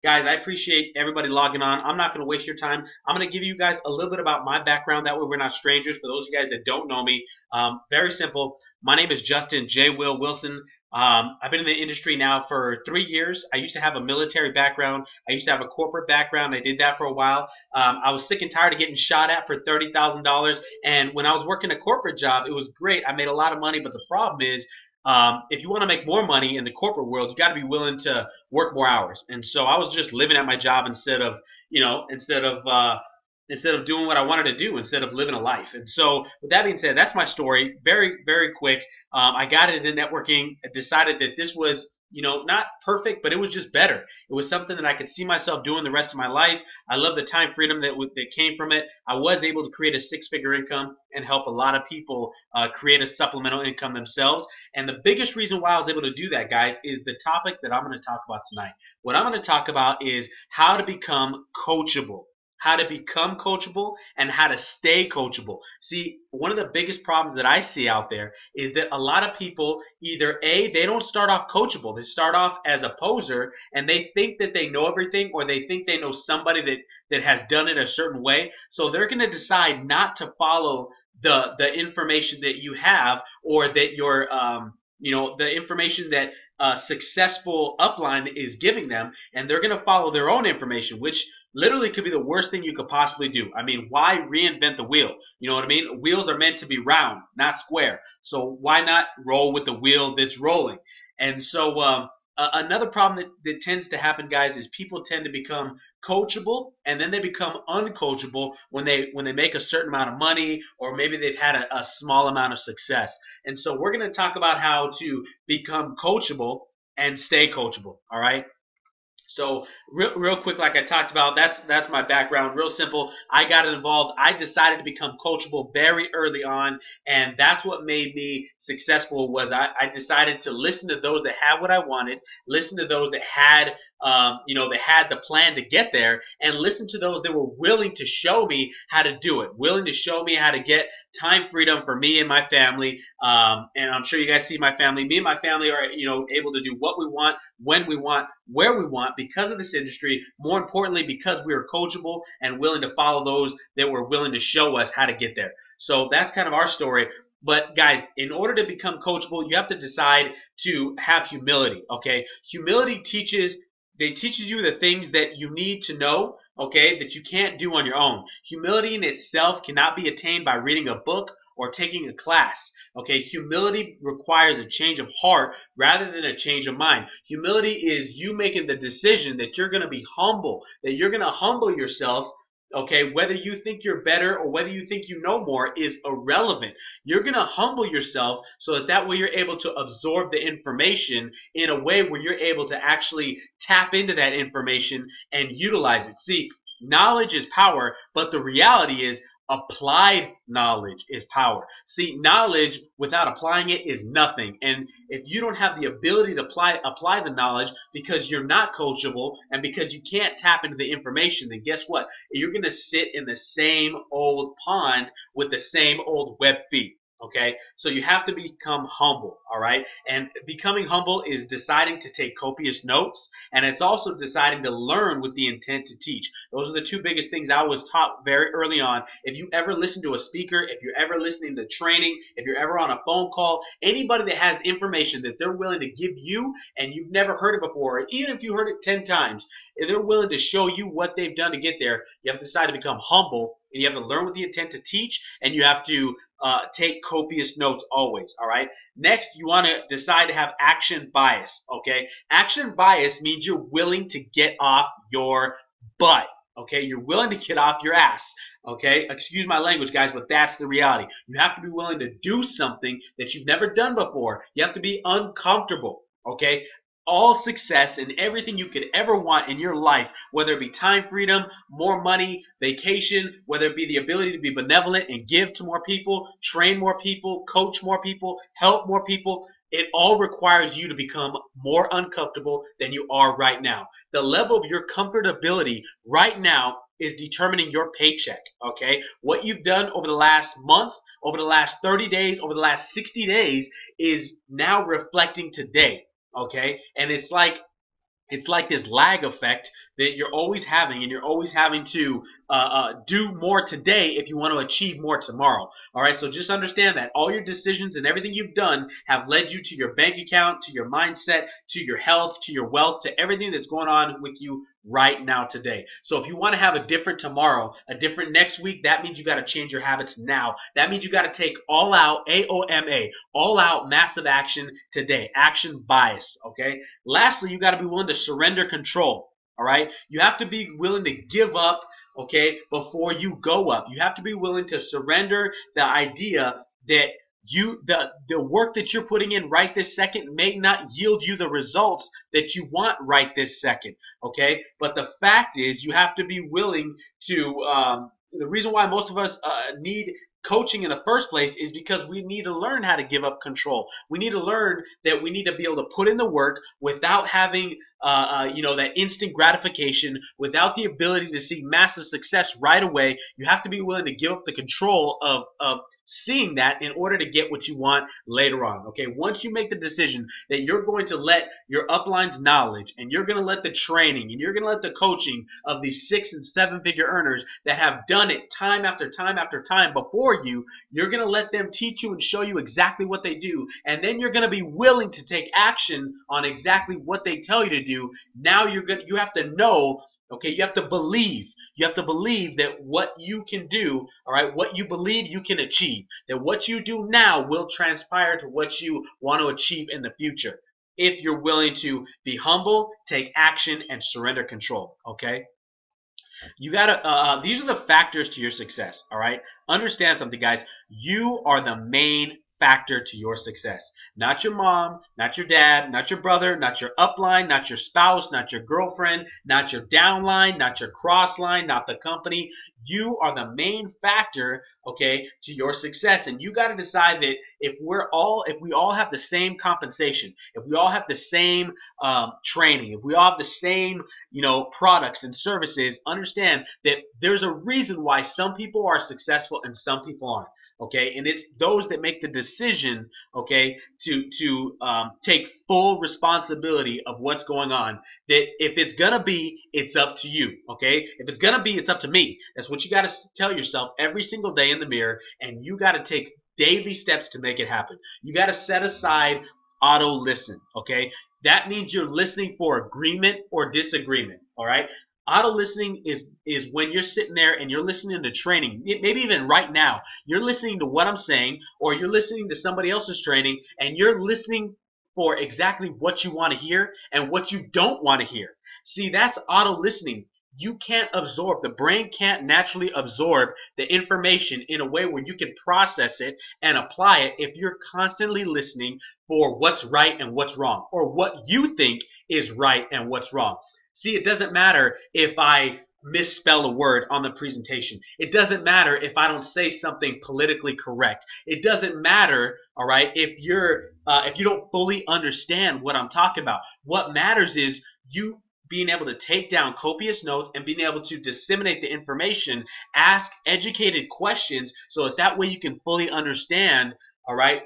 Guys, I appreciate everybody logging on. I'm not going to waste your time. I'm going to give you guys a little bit about my background. That way we're not strangers. For those of you guys that don't know me, very simple. My name is Justin Jwill Wilson. I've been in the industry now for 3 years. I used to have a military background. I used to have a corporate background. I did that for a while. I was sick and tired of getting shot at for $30,000. And when I was working a corporate job, it was great. I made a lot of money, but the problem is, if you want to make more money in the corporate world, you got to be willing to work more hours. And so I was just living at my job instead of, instead of doing what I wanted to do, instead of living a life. And so with that being said, that's my story. Very, very quick. I got into networking, decided that this was, not perfect, but it was just better. It was something that I could see myself doing the rest of my life. I love the time freedom that came from it. I was able to create a six-figure income and help a lot of people create a supplemental income themselves. And the biggest reason why I was able to do that, guys, is the topic that I'm going to talk about tonight. What I'm going to talk about is how to become coachable. How to become coachable and how to stay coachable. See, one of the biggest problems that I see out there is that a lot of people either A, they don't start off coachable. They start off as a poser and they think that they know everything, or they think they know somebody that has done it a certain way. So they're going to decide not to follow the information that you have, or that your the information that successful upline is giving them, and they're going to follow their own information, which literally could be the worst thing you could possibly do. I mean, why reinvent the wheel? You know what I mean? Wheels are meant to be round, not square. So why not roll with the wheel that's rolling? And so another problem that tends to happen, guys, is people tend to become coachable and then they become uncoachable when they make a certain amount of money, or maybe they've had a small amount of success. And so we're going to talk about how to become coachable and stay coachable. All right. So real quick, like I talked about, that's my background. Real simple. I got involved. I decided to become coachable very early on, and that's what made me successful. Was I decided to listen to those that had what I wanted, listen to those that had they had the plan to get there, and listen to those that were willing to show me how to do it, willing to show me how to get time freedom for me and my family. And I'm sure you guys see my family. Me and my family are able to do what we want, when we want, where we want, because of this industry. More importantly, because we are coachable and willing to follow those that were willing to show us how to get there. So that's kind of our story. But guys, in order to become coachable, you have to decide to have humility. Okay, humility teaches you the things that you need to know, okay, that you can't do on your own. Humility in itself cannot be attained by reading a book or taking a class. Okay, humility requires a change of heart rather than a change of mind. Humility is you making the decision that you're going to be humble, that you're going to humble yourself. Okay, whether you think you're better or whether you think you know more is irrelevant. You're going to humble yourself so that way you're able to absorb the information in a way where you're able to actually tap into that information and utilize it. See, knowledge is power, but the reality is applied knowledge is power. See, knowledge without applying it is nothing. And if you don't have the ability to apply the knowledge because you're not coachable and because you can't tap into the information, then guess what? You're going to sit in the same old pond with the same old web feet. Okay, so you have to become humble, all right? And becoming humble is deciding to take copious notes, and it's also deciding to learn with the intent to teach. Those are the two biggest things I was taught very early on. If you ever listen to a speaker, if you're ever listening to training, if you're ever on a phone call, anybody that has information that they're willing to give you and you've never heard it before, even if you heard it 10 times, if they're willing to show you what they've done to get there, you have to decide to become humble, and you have to learn with the intent to teach, and you have to take copious notes always, all right? Next, you want to decide to have action bias, okay? Action bias means you're willing to get off your butt, okay? You're willing to get off your ass, okay? Excuse my language, guys, but that's the reality. You have to be willing to do something that you've never done before. You have to be uncomfortable, okay? All success and everything you could ever want in your life, whether it be time freedom, more money, vacation, whether it be the ability to be benevolent and give to more people, train more people, coach more people, help more people, it all requires you to become more uncomfortable than you are right now. The level of your comfortability right now is determining your paycheck, okay? What you've done over the last month, over the last 30 days, over the last 60 days is now reflecting today. Okay, and it's like this lag effect that you're always having, and you're always having to do more today if you want to achieve more tomorrow. All right, so just understand that all your decisions and everything you've done have led you to your bank account, to your mindset, to your health, to your wealth, to everything that's going on with you right now today. So if you want to have a different tomorrow, a different next week, that means you got to change your habits now. That means you got to take all out, AOMA, all out massive action today. Action bias, okay? Lastly, you got to be willing to surrender control, all right? You have to be willing to give up, okay, before you go up. You have to be willing to surrender the idea that the work that you're putting in right this second may not yield you the results that you want right this second, okay? But the fact is, you have to be willing to, the reason why most of us need coaching in the first place is because we need to learn how to give up control. We need to learn that we need to be able to put in the work without having that instant gratification, without the ability to see massive success right away. You have to be willing to give up the control of seeing that in order to get what you want later on. Okay, once you make the decision that you're going to let your upline's knowledge, and you're going to let the training, and you're going to let the coaching of these 6- and 7-figure earners that have done it time after time after time before you, you're going to let them teach you and show you exactly what they do, and then you're going to be willing to take action on exactly what they tell you to do. Now you have to know, okay, you have to believe. You have to believe that what you can do, all right, what you believe you can achieve, that what you do now will transpire to what you want to achieve in the future. If you're willing to be humble, take action, and surrender control, okay? You gotta, these are the factors to your success, all right? Understand something, guys. You are the main factor to your success. Not your mom, not your dad, not your brother, not your upline, not your spouse, not your girlfriend, not your downline, not your crossline, not the company. You are the main factor, okay, to your success. And you got to decide that if we all have the same compensation, if we all have the same training, if we all have the same, products and services, understand that there's a reason why some people are successful and some people aren't. Okay, and it's those that make the decision, okay, to take full responsibility of what's going on. That if it's gonna be, it's up to you. Okay, if it's gonna be, it's up to me. That's what you got to tell yourself every single day in the mirror, and you got to take daily steps to make it happen. You got to set aside auto listen. Okay, that means you're listening for agreement or disagreement. All right. Auto listening is when you're sitting there and you're listening to training, maybe even right now, you're listening to what I'm saying, or you're listening to somebody else's training, and you're listening for exactly what you want to hear and what you don't want to hear. See, that's auto listening. You can't absorb, the brain can't naturally absorb the information in a way where you can process it and apply it if you're constantly listening for what's right and what's wrong, or what you think is right and what's wrong. See, it doesn't matter if I misspell a word on the presentation. It doesn't matter if I don't say something politically correct. It doesn't matter, all right, if you don't fully understand what I'm talking about. What matters is you being able to take down copious notes and being able to disseminate the information, ask educated questions, so that way you can fully understand, all right,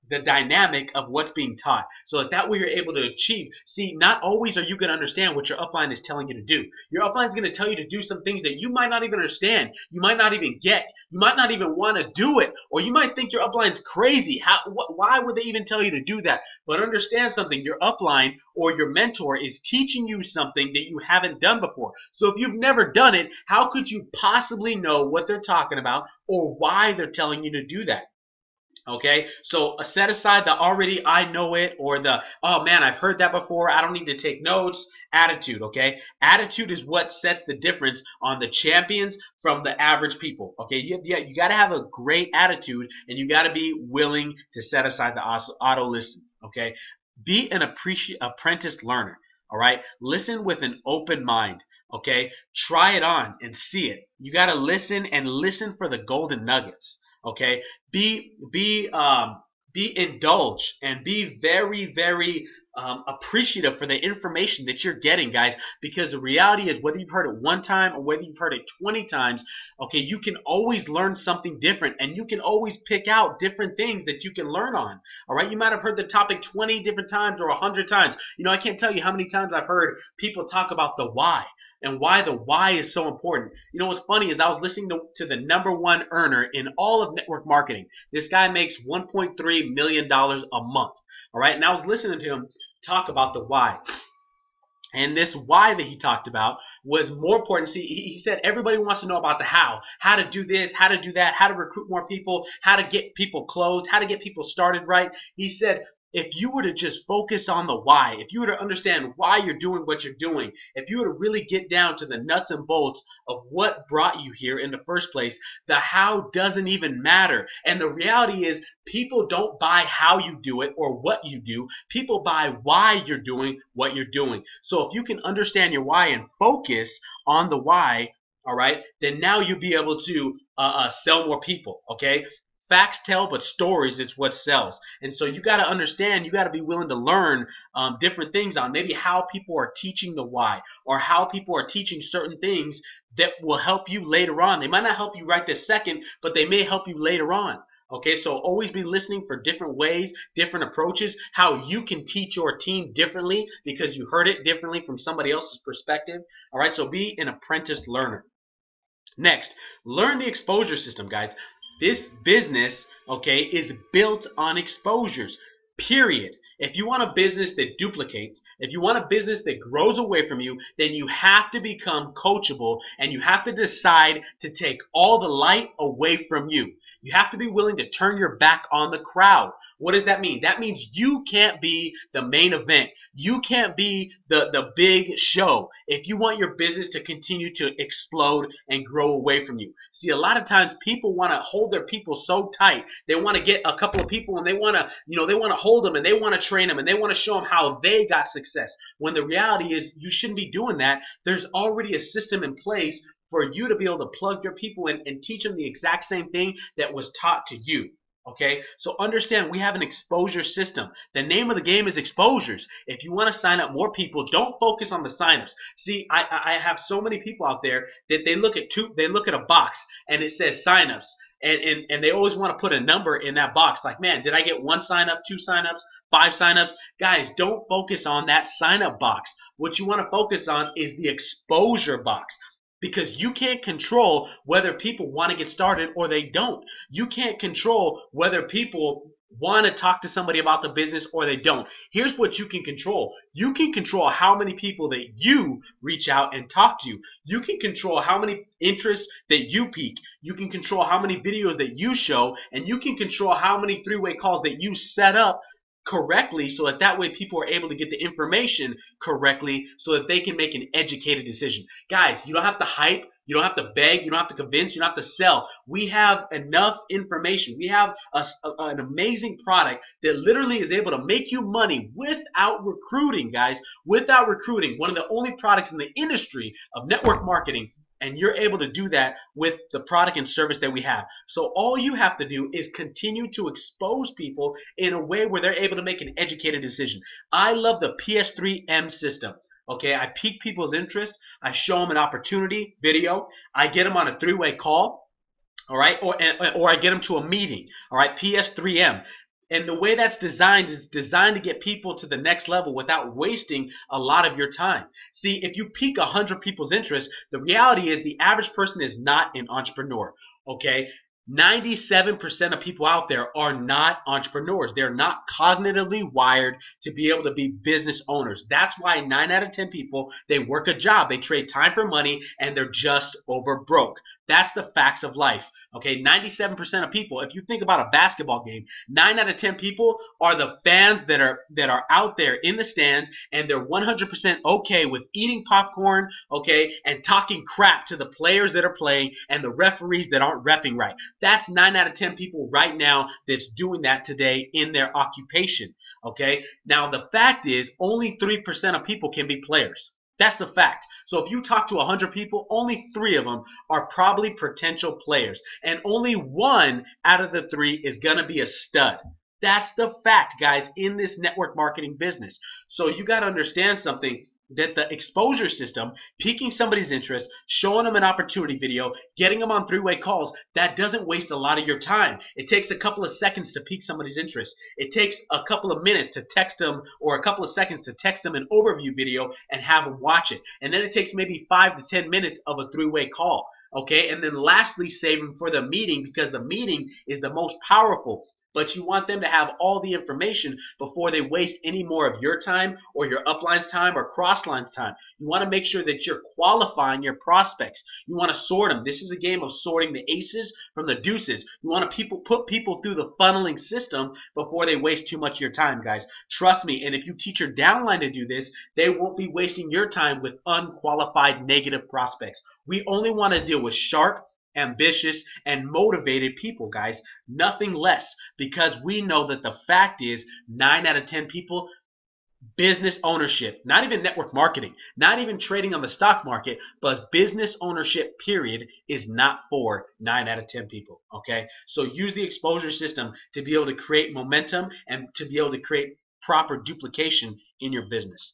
the dynamic of what's being taught, so that way you're able to achieve. See, not always are you going to understand what your upline is telling you to do. Your upline is going to tell you to do some things that you might not even understand, you might not even get, you might not even want to do it, or you might think your upline's crazy. Why would they even tell you to do that? But understand something, your upline or your mentor is teaching you something that you haven't done before. So if you've never done it, how could you possibly know what they're talking about or why they're telling you to do that? Okay, so set aside the already I know it, or the, oh man, I've heard that before, I don't need to take notes attitude. Okay, attitude is what sets the difference on the champions from the average people. Okay, you got to have a great attitude, and you got to be willing to set aside the auto listen. Okay, be an apprentice learner. All right, listen with an open mind. Okay, try it on and see it. You got to listen and listen for the golden nuggets. Okay, be indulged and be very, very appreciative for the information that you're getting, guys, because the reality is, whether you've heard it one time or whether you've heard it 20 times, okay, you can always learn something different, and you can always pick out different things that you can learn on. All right, you might have heard the topic 20 different times or 100 times. I can't tell you how many times I've heard people talk about the why. and why the why is so important. You know what's funny is I was listening to the #1 earner in all of network marketing. This guy makes $1.3 million a month. All right, and I was listening to him talk about the why. And this why that he talked about was more important. See, he said everybody wants to know about the how to do this, how to do that, how to recruit more people, how to get people closed, how to get people started right. He said, if you were to just focus on the why, if you were to understand why you're doing what you're doing, if you were to really get down to the nuts and bolts of what brought you here in the first place, the how doesn't even matter. And the reality is, people don't buy how you do it or what you do. People buy why you're doing what you're doing. So if you can understand your why and focus on the why, all right, then now you'll be able to sell more people, okay? Facts tell, but stories is what sells. And so you got to understand, you got to be willing to learn different things on maybe how people are teaching the why, or how people are teaching certain things that will help you later on. They might not help you right this second, but they may help you later on. Okay, so always be listening for different ways, different approaches, how you can teach your team differently because you heard it differently from somebody else's perspective. All right, so be an apprentice learner. Next, learn the exposure system, guys. This business, okay, is built on exposures, period. If you want a business that duplicates, if you want a business that grows away from you, then you have to become coachable, and you have to decide to take all the light away from you. You have to be willing to turn your back on the crowd. What does that mean? That means you can't be the main event. You can't be the big show if you want your business to continue to explode and grow away from you. See, a lot of times people want to hold their people so tight. They want to get a couple of people and they want to, they want to hold them and they want to train them and they want to show them how they got success. When the reality is you shouldn't be doing that. There's already a system in place for you to be able to plug your people in and teach them the exact same thing that was taught to you. Okay, so understand we have an exposure system. The name of the game is exposures. If you want to sign up more people, don't focus on the signups. See, I have so many people out there that they look at a box and it says signups, and they always want to put a number in that box. Like, man, did I get 1 sign up, 2 signups, 5 signups? Guys, don't focus on that sign up box. What you want to focus on is the exposure box. Because you can't control whether people want to get started or they don't. You can't control whether people want to talk to somebody about the business or they don't. Here's what you can control. You can control how many people that you reach out and talk to. You can control how many interests that you pique. You can control how many videos that you show, and you can control how many 3-way calls that you set up correctly, so that way people are able to get the information correctly so that they can make an educated decision. Guys, you don't have to hype, you don't have to beg, you don't have to convince, you don't have to sell. We have enough information. We have an amazing product that literally is able to make you money without recruiting, guys. Without recruiting. One of the only products in the industry of network marketing, and you're able to do that with the product and service that we have. So all you have to do is continue to expose people in a way where they're able to make an educated decision. I love the PS3M system. Okay, I pique people's interest. I show them an opportunity video. I get them on a 3-way call. All right, or I get them to a meeting. All right, PS3M. And the way that's designed is designed to get people to the next level without wasting a lot of your time. See, if you pique 100 people's interest, the reality is the average person is not an entrepreneur. Okay? 97% of people out there are not entrepreneurs. They're not cognitively wired to be able to be business owners. That's why 9 out of 10 people, they work a job. They trade time for money, and they're just over broke. That's the facts of life. Okay, 97% of people, if you think about a basketball game, 9 out of 10 people are the fans that are out there in the stands, and they're 100% okay with eating popcorn, okay, and talking crap to the players that are playing and the referees that aren't reffing right. That's 9 out of 10 people right now that's doing that today in their occupation. Okay, now the fact is only 3% of people can be players. That's the fact. So if you talk to 100 people, only 3 of them are probably potential players. And only 1 out of the 3 is going to be a stud. That's the fact, guys, in this network marketing business. So you got to understand something. that the exposure system, piquing somebody's interest, showing them an opportunity video, getting them on three-way calls, that doesn't waste a lot of your time. It takes a couple of seconds to pique somebody's interest. It takes a couple of minutes to text them, or a couple of seconds to text them an overview video and have them watch it. And then it takes maybe 5 to 10 minutes of a three-way call. Okay, and then lastly, save them for the meeting, because the meeting is the most powerful. But you want them to have all the information before they waste any more of your time or your upline's time or crossline's time. You want to make sure that you're qualifying your prospects. You want to sort them. This is a game of sorting the aces from the deuces. You want to put people through the funneling system before they waste too much of your time, guys. Trust me, and if you teach your downline to do this, they won't be wasting your time with unqualified negative prospects. We only want to deal with sharp, ambitious, and motivated people, guys. Nothing less, because we know that the fact is 9 out of 10 people, business ownership, not even network marketing, not even trading on the stock market, but business ownership period is not for 9 out of 10 people. Okay, so use the exposure system to be able to create momentum and to be able to create proper duplication in your business.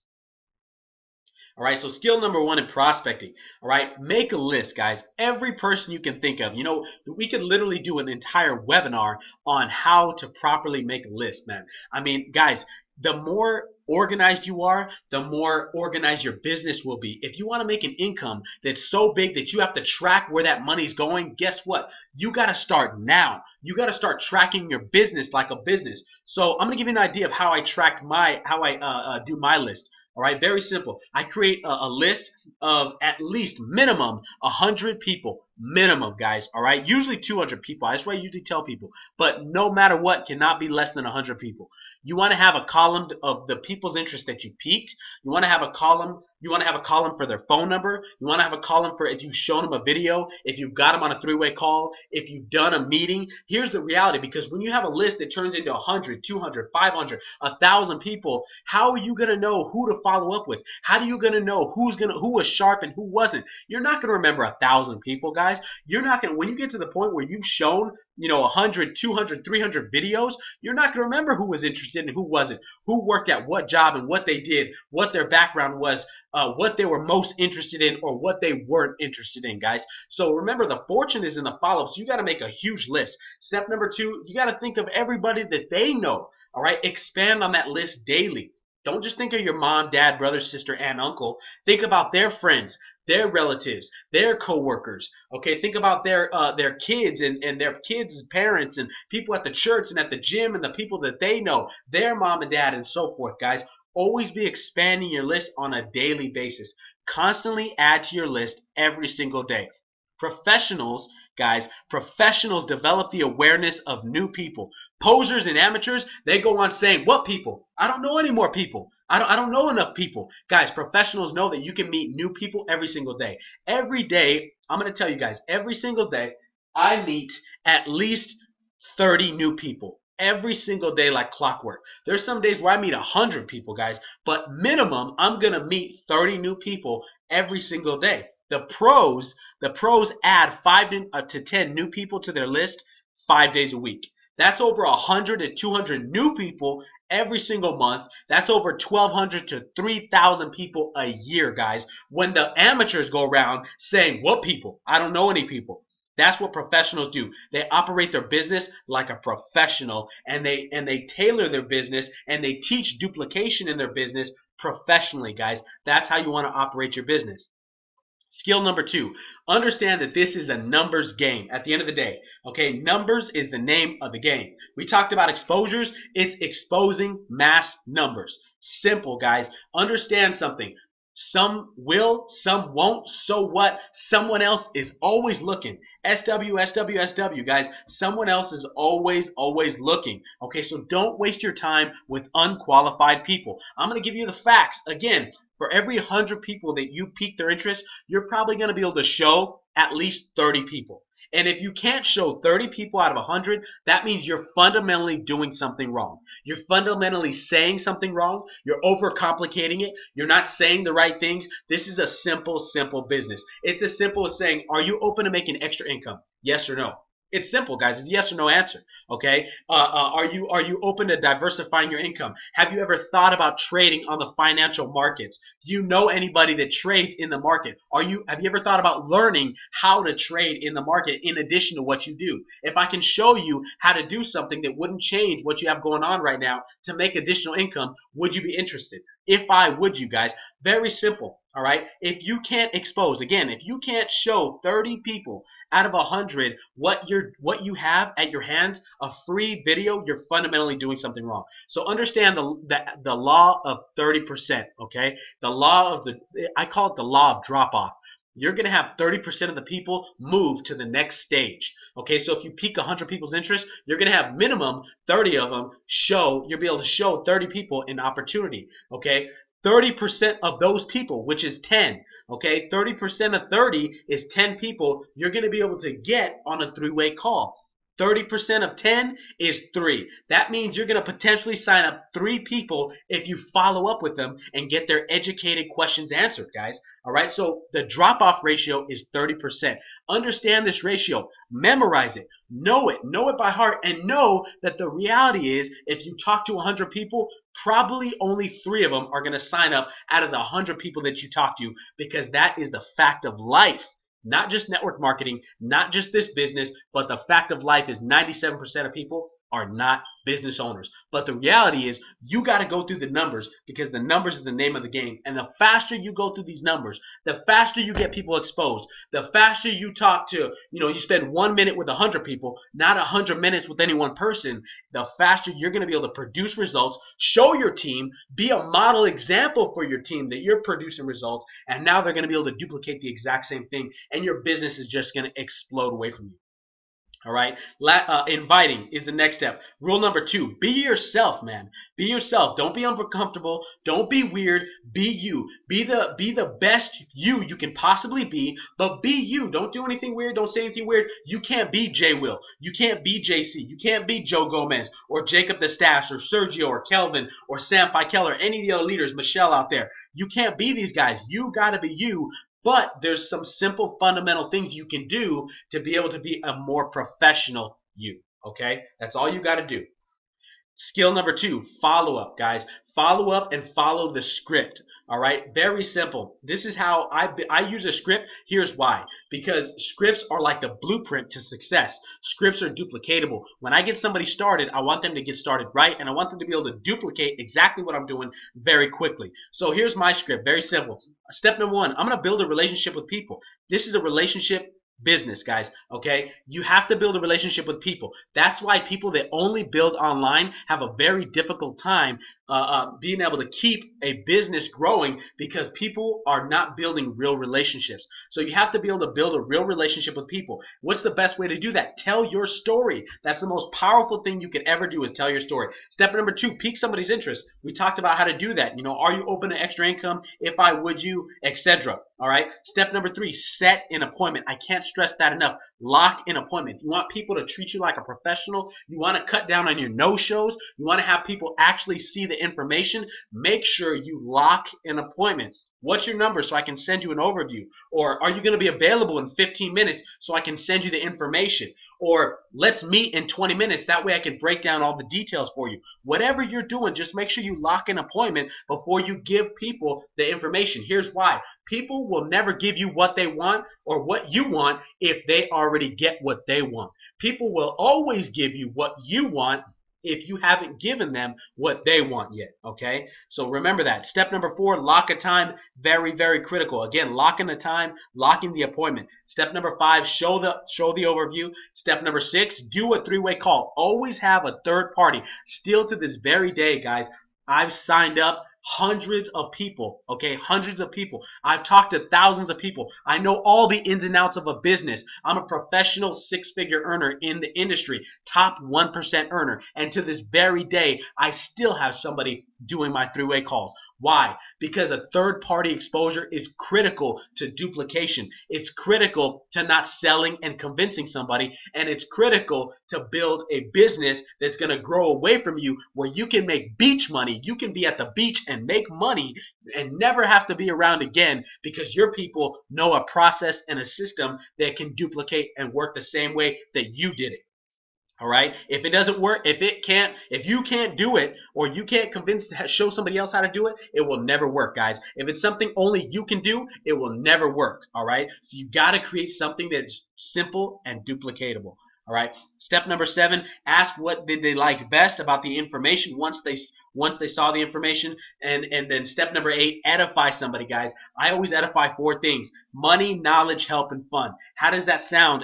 All right, so skill number 1 in prospecting. All right, make a list, guys. Every person you can think of. You know, we could literally do an entire webinar on how to properly make a list, man. I mean, guys, the more organized you are, the more organized your business will be. If you want to make an income that's so big that you have to track where that money's going, guess what? You got to start now. You got to start tracking your business like a business. So I'm going to give you an idea of how I do my list. All right, very simple. I create a list of at least minimum 100 people. Minimum, guys. All right, usually 200 people. That's what I usually tell people. But no matter what, cannot be less than 100 people. You want to have a column of the people's interest that you piqued. You want to have a column. You want to have a column for their phone number. You want to have a column for if you've shown them a video, if you've got them on a three-way call, if you've done a meeting. Here's the reality, because when you have a list that turns into 100, 200, 500, 1,000 people, how are you going to know who to follow up with? How are you going to know who was sharp and who wasn't? You're not going to remember 1,000 people, guys. You're not going to, when you get to the point where you've shown 100, 200, 300 videos, you're not going to remember who was interested and who wasn't, who worked at what job and what they did, what their background was, what they were most interested in, or what they weren't interested in, guys. So remember, the fortune is in the follow-up, so you got to make a huge list. Step number 2, you got to think of everybody that they know. All right, expand on that list daily. Don't just think of your mom, dad, brother, sister, aunt, uncle. Think about their friends, their relatives, their coworkers. Okay, think about their kids and their kids' parents and people at the church and at the gym and the people that they know, their mom and dad, and so forth, guys. Always be expanding your list on a daily basis. Constantly add to your list every single day. Professionals, guys, professionals develop the awareness of new people. Posers and amateurs, they go on saying, what people? I don't know any more people. I don't know enough people. Guys, professionals know that you can meet new people every single day. Every day, I'm going to tell you guys, every single day, I meet at least 30 new people. Every single day like clockwork. There's some days where I meet 100 people, guys, but minimum, I'm going to meet 30 new people every single day. The pros add 5 to 10 new people to their list 5 days a week. That's over 100 to 200 new people every single month. That's over 1,200 to 3,000 people a year, guys. When the amateurs go around saying, what people? I don't know any people. That's what professionals do. They operate their business like a professional, and they tailor their business, and they teach duplication in their business professionally, guys. That's how you want to operate your business. Skill number 2, understand that this is a numbers game at the end of the day. Okay, numbers is the name of the game. We talked about exposures. It's exposing mass numbers. Simple, guys. Understand something. Some will, some won't. So what? Someone else is always looking. SW, SW, SW, guys. Someone else is always looking. Okay, so don't waste your time with unqualified people. I'm going to give you the facts. Again, for every 100 people that you pique their interest, you're probably going to be able to show at least 30 people. And if you can't show 30 people out of 100, that means you're fundamentally doing something wrong. You're fundamentally saying something wrong. You're overcomplicating it. You're not saying the right things. This is a simple business. It's as simple as saying, are you open to making extra income? Yes or no? It's simple, guys. It's a yes or no answer. Okay. Are you open to diversifying your income? Have you ever thought about trading on the financial markets? Do you know anybody that trades in the market? Have you ever thought about learning how to trade in the market in addition to what you do? If I can show you how to do something that wouldn't change what you have going on right now to make additional income, would you be interested? If I would, you guys, very simple. All right. If you can't expose, again, if you can't show 30 people out of 100 what you have at your hands, a free video, you're fundamentally doing something wrong. So understand the law of 30%. Okay. The law of I call it the law of drop off. You're going to have 30% of the people move to the next stage. Okay, so if you pique 100 people's interest, you're going to have minimum 30 of them you'll be able to show 30 people an opportunity. Okay, 30% of those people, which is 10. Okay, 30% of 30 is 10 people you're going to be able to get on a three-way call. 30% of 10 is 3. That means you're going to potentially sign up 3 people if you follow up with them and get their educated questions answered, guys. All right, so the drop-off ratio is 30%. Understand this ratio. Memorize it. Know it by heart, and know that the reality is if you talk to 100 people, probably only 3 of them are going to sign up out of the 100 people that you talk to, because that is the fact of life. Not just network marketing, not just this business, but the fact of life is 97% of people are not business owners. But the reality is you got to go through the numbers, because the numbers is the name of the game. And the faster you go through these numbers, the faster you get people exposed, the faster you talk to, you spend 1 minute with 100 people, not 100 minutes with any one person, the faster you're going to be able to produce results, show your team, be a model example for your team that you're producing results, and now they're going to be able to duplicate the exact same thing, and your business is just going to explode away from you. All right, inviting is the next step. Rule number 2, be yourself, man. Be yourself. Don't be uncomfortable. Don't be weird. Be you. Be the best you can possibly be, but be you. Don't do anything weird. Don't say anything weird. You can't be Jwill. You can't be JC. You can't be Joe Gomez or Jacob the Stash or Sergio or Kelvin or Sam Pikel or any of the other leaders, Michelle out there. You can't be these guys. You got to be you. But there's some simple fundamental things you can do to be able to be a more professional you. Okay? That's all you got to do. Skill number 2, follow up, guys. Follow up and follow the script. All right? Very simple. This is how I use a script. Here's why. Because scripts are like the blueprint to success. Scripts are duplicatable. When I get somebody started, I want them to get started right, and I want them to be able to duplicate exactly what I'm doing very quickly. So here's my script. Very simple. Step number 1, I'm going to build a relationship with people. This is a relationship business, guys. Okay, you have to build a relationship with people. That's why people that only build online have a very difficult time being able to keep a business growing, because people are not building real relationships. So you have to be able to build a real relationship with people. What's the best way to do that? Tell your story. That's the most powerful thing you could ever do, is tell your story. Step number 2, pique somebody's interest. We talked about how to do that. Are you open to extra income? If I would you, etc. All right. Step number 3, set an appointment. I can't stress that enough. Lock an appointment. You want people to treat you like a professional. You want to cut down on your no-shows. You want to have people actually see the information. Make sure you lock an appointment. What's your number so I can send you an overview? Or are you going to be available in 15 minutes so I can send you the information? Or let's meet in 20 minutes. That way I can break down all the details for you. Whatever you're doing, just make sure you lock an appointment before you give people the information. Here's why. People will never give you what they want or what you want if they already get what they want. People will always give you what you want if you haven't given them what they want yet. Okay, so remember that. Step number 4, lock a time. Very, very critical. Again, locking the time, locking the appointment. Step number 5, show the overview. Step number 6, do a 3-way call. Always have a third party. Still to this very day, guys, I've signed up hundreds of people, okay? Hundreds of people. I've talked to thousands of people. I know all the ins and outs of a business. I'm a professional 6-figure earner in the industry, top 1% earner. And to this very day, I still have somebody doing my 3-way calls. Why? Because a third-party exposure is critical to duplication. It's critical to not selling and convincing somebody, and it's critical to build a business that's going to grow away from you where you can make beach money. You can be at the beach and make money and never have to be around again because your people know a process and a system that can duplicate and work the same way that you did it. All right. If it doesn't work, if you can't do it, or you can't show somebody else how to do it, it will never work, guys. If it's something only you can do, it will never work. All right. So you got to create something that's simple and duplicatable. All right. Step number 7, ask what did they like best about the information once they saw the information. And then step number 8, edify somebody, guys. I always edify 4 things: money, knowledge, help, and fun. How does that sound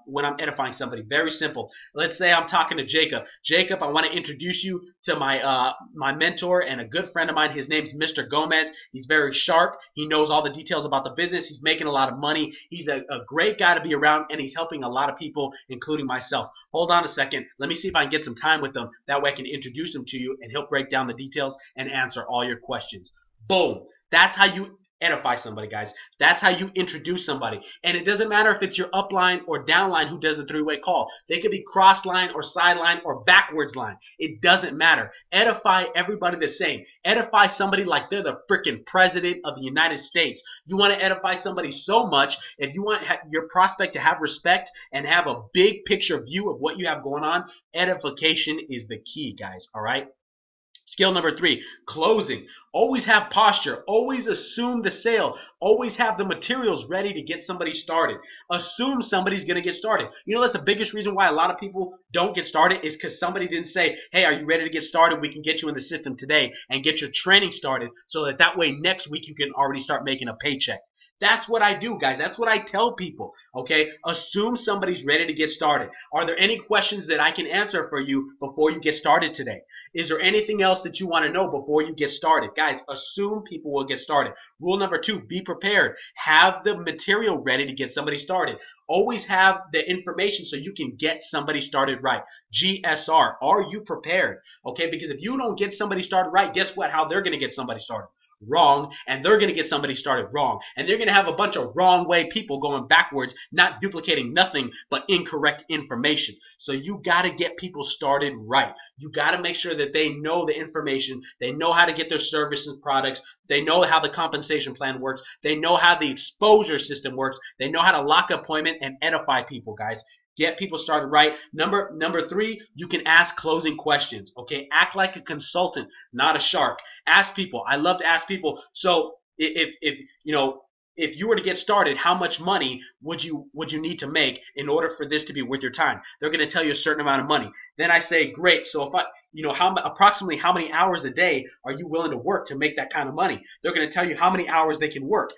when I'm edifying somebody? Very simple. Let's say I'm talking to Jacob. Jacob, I want to introduce you to my mentor and a good friend of mine. His name's Mr. Gomez. He's very sharp. He knows all the details about the business. He's making a lot of money. He's a great guy to be around, and he's helping a lot of people, including myself. Hold on a second. Let me see if I can get some time with him. That way I can introduce him to you, and he'll break down the details and answer all your questions. Boom. That's how you edify somebody, guys. That's how you introduce somebody. And it doesn't matter if it's your upline or downline who does the 3-way call. They could be cross line or sideline or backwards line. It doesn't matter. Edify everybody the same. Edify somebody like they're the freaking president of the United States. You want to edify somebody so much. If you want your prospect to have respect and have a big picture view of what you have going on, edification is the key, guys. All right? Skill number 3, closing. Always have posture. Always assume the sale. Always have the materials ready to get somebody started. Assume somebody's going to get started. You know, that's the biggest reason why a lot of people don't get started is because somebody didn't say, hey, are you ready to get started? We can get you in the system today and get your training started so that way next week you can already start making a paycheck. That's what I do, guys. That's what I tell people, okay? Assume somebody's ready to get started. Are there any questions that I can answer for you before you get started today? Is there anything else that you want to know before you get started? Guys, assume people will get started. Rule number 2, be prepared. Have the material ready to get somebody started. Always have the information so you can get somebody started right. GSR, are you prepared? Okay, because if you don't get somebody started right, guess what? How they're going to get somebody started? Wrong, and they're going to get somebody started wrong, and they're going to have a bunch of wrong way people going backwards, not duplicating nothing but incorrect information. So you got to get people started right. You got to make sure that they know the information, they know how to get their services and products, they know how the compensation plan works, they know how the exposure system works, they know how to lock appointment and edify people, guys. Get people started right. Number 3, you can ask closing questions. Okay, act like a consultant, not a shark. Ask people. I love to ask people. So if you were to get started, how much money would you need to make in order for this to be worth your time? They're going to tell you a certain amount of money. Then I say, great. So if approximately how many hours a day are you willing to work to make that kind of money? They're going to tell you how many hours they can work.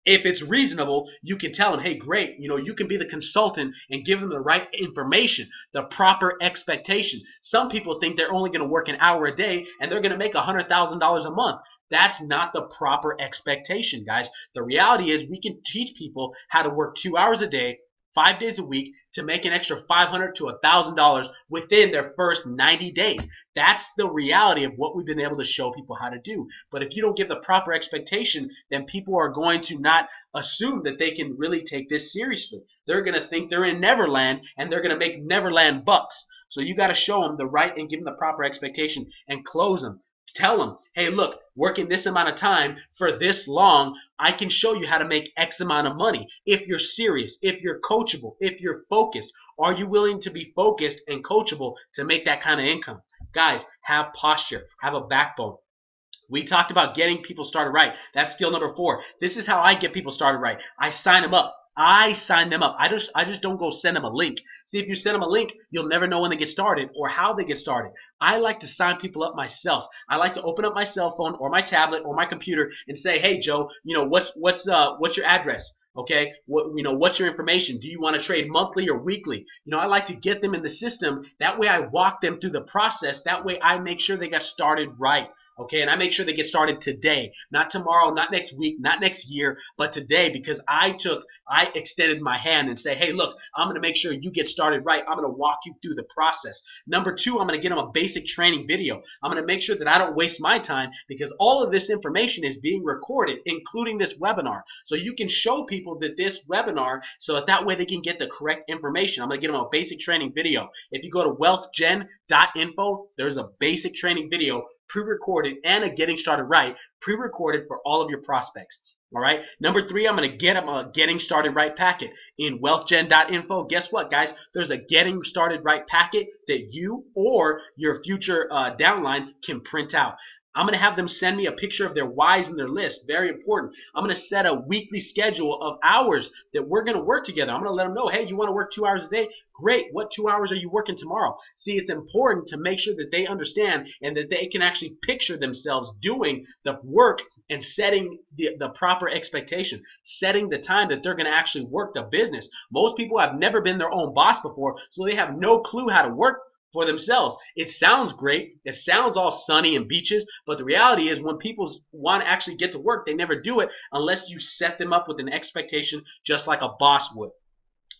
If it's reasonable, you can tell them, hey, great, you can be the consultant and give them the right information, the proper expectation. Some people think they're only going to work an hour a day and they're going to make $100,000 a month. That's not the proper expectation, guys. The reality is we can teach people how to work 2 hours a day, 5 days a week to make an extra $500 to $1,000 within their first 90 days. That's the reality of what we've been able to show people how to do. But if you don't give the proper expectation, then people are going to not assume that they can really take this seriously. They're going to think they're in Neverland and they're going to make Neverland bucks. So you got to show them the right and give them the proper expectation and close them. Tell them, hey, look, working this amount of time for this long, I can show you how to make X amount of money. If you're serious, if you're coachable, if you're focused, are you willing to be focused and coachable to make that kind of income? Guys, have posture, have a backbone. We talked about getting people started right. That's skill number 4. This is how I get people started right. I sign them up. I sign them up. I just don't go send them a link. See, if you send them a link, you'll never know when they get started or how they get started. I like to sign people up myself. I like to open up my cell phone or my tablet or my computer and say, hey, Joe, what's your address? Okay, what's your information? Do you want to trade monthly or weekly? I like to get them in the system. That way I walk them through the process. That way I make sure they got started right. Okay, and I make sure they get started today, not tomorrow, not next week, not next year, but today, because I extended my hand and say, hey, look, I'm going to make sure you get started right. I'm going to walk you through the process. Number two, I'm going to get them a basic training video. I'm going to make sure that I don't waste my time, because all of this information is being recorded, including this webinar. So you can show people that this webinar, so that way they can get the correct information. I'm going to get them a basic training video. If you go to wealthgen.info, there's a basic training video pre-recorded and a getting started right pre-recorded for all of your prospects. All right. Number three, I'm going to get them a getting started right packet in wealthgen.info. Guess what, guys? There's a getting started right packet that you or your future downline can print out. I'm going to have them send me a picture of their whys and their list. Very important. I'm going to set a weekly schedule of hours that we're going to work together. I'm going to let them know, hey, you want to work 2 hours a day? Great. What 2 hours are you working tomorrow? See, it's important to make sure that they understand and that they can actually picture themselves doing the work and setting the proper expectation, setting the time that they're going to actually work the business. Most people have never been their own boss before, so they have no clue how to work for themselves. It sounds great. It sounds all sunny and beaches, but the reality is when people want to actually get to work, they never do it unless you set them up with an expectation just like a boss would.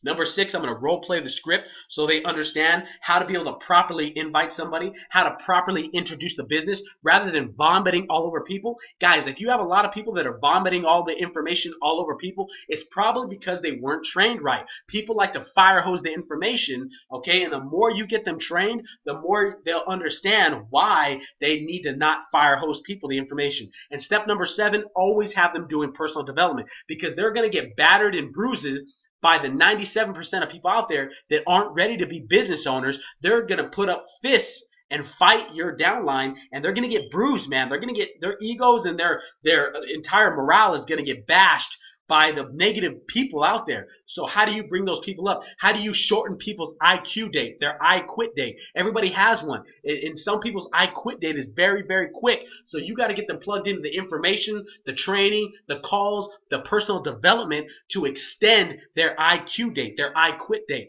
Number six, I'm going to role play the script so they understand how to be able to properly invite somebody, how to properly introduce the business rather than vomiting all over people. Guys, if you have a lot of people that are vomiting all the information all over people, it's probably because they weren't trained right. People like to fire hose the information, okay? And the more you get them trained, the more they'll understand why they need to not fire hose people the information. And step number seven, always have them doing personal development, because they're going to get battered and bruises by the 97% of people out there that aren't ready to be business owners. They're going to put up fists and fight your downline, and they're going to get bruised, man. They're going to get their egos and their entire morale is going to get bashed by the negative people out there. So how do you bring those people up? How do you shorten people's IQ date, their I quit date? Everybody has one. And some people's I quit date is very, very quick. So you got to get them plugged into the information, the training, the calls, the personal development to extend their IQ date, their I quit date.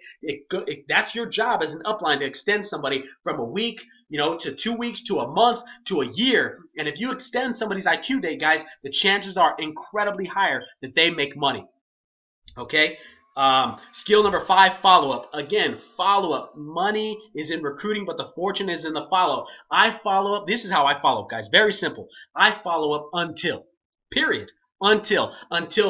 That's your job as an upline, to extend somebody from a week, to 2 weeks, to a month, to a year. And if you extend somebody's IQ date, guys, the chances are incredibly higher that they make money. Okay? Skill number five, follow-up. Again, follow-up. Money is in recruiting, but the fortune is in the follow-up. I follow up. This is how I follow up, guys. Very simple. I follow up until. Period. Until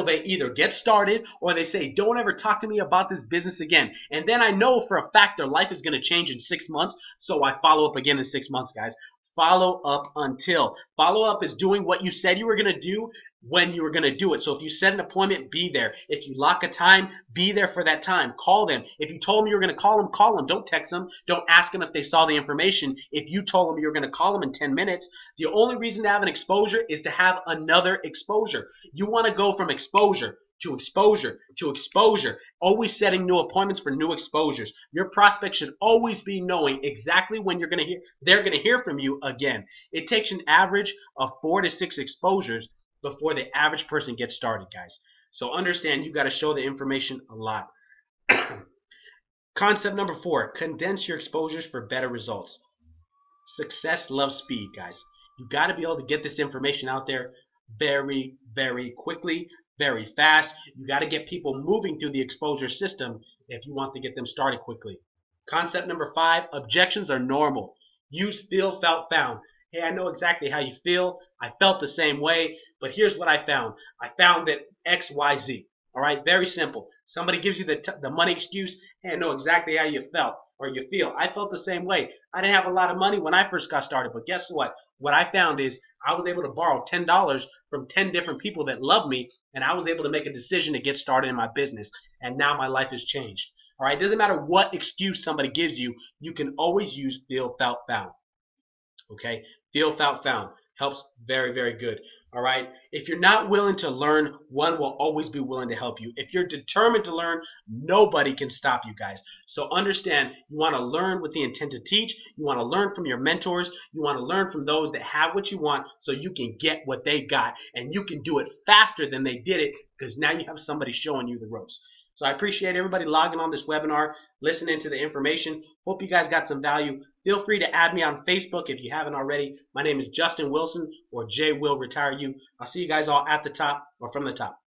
they either get started or they say, don't ever talk to me about this business again. And then I know for a fact their life is going to change in 6 months, so I follow up again in 6 months, guys. Follow up until. Follow up is doing what you said you were going to do when you were going to do it. So if you set an appointment, be there. If you lock a time, be there for that time. Call them. If you told them you were going to call them, call them. Don't text them. Don't ask them if they saw the information. If you told them you were going to call them in 10 minutes, the only reason to have an exposure is to have another exposure. You want to go from exposure to exposure to exposure, always setting new appointments for new exposures. Your prospect should always be knowing exactly when they're going to hear from you again. It takes an average of 4 to 6 exposures before the average person gets started, guys. So understand, you got to show the information a lot. Concept number 4, condense your exposures for better results. Success loves speed, guys. You got to be able to get this information out there very, very quickly, very fast. You got to get people moving through the exposure system if you want to get them started quickly. Concept number 5, objections are normal. Use feel, felt, found. Hey, I know exactly how you feel. I felt the same way, but here's what I found. I found that X, Y, Z. All right, very simple. Somebody gives you the money excuse. Hey, I know exactly how you felt or you feel. I felt the same way. I didn't have a lot of money when I first got started, but guess what? What I found is I was able to borrow $10 from 10 different people that love me, and I was able to make a decision to get started in my business, and now my life has changed. All right, it doesn't matter what excuse somebody gives you, you can always use feel, felt, found. Okay, feel, felt, found helps very, very good. All right, if you're not willing to learn, one will always be willing to help you. If you're determined to learn, nobody can stop you, guys. So understand, you want to learn with the intent to teach. You want to learn from your mentors. You want to learn from those that have what you want so you can get what they got. And you can do it faster than they did it because now you have somebody showing you the ropes. So I appreciate everybody logging on this webinar, listening to the information. Hope you guys got some value. Feel free to add me on Facebook if you haven't already. My name is Justin Wilson, or Jwill Retire You. I'll see you guys all at the top or from the top.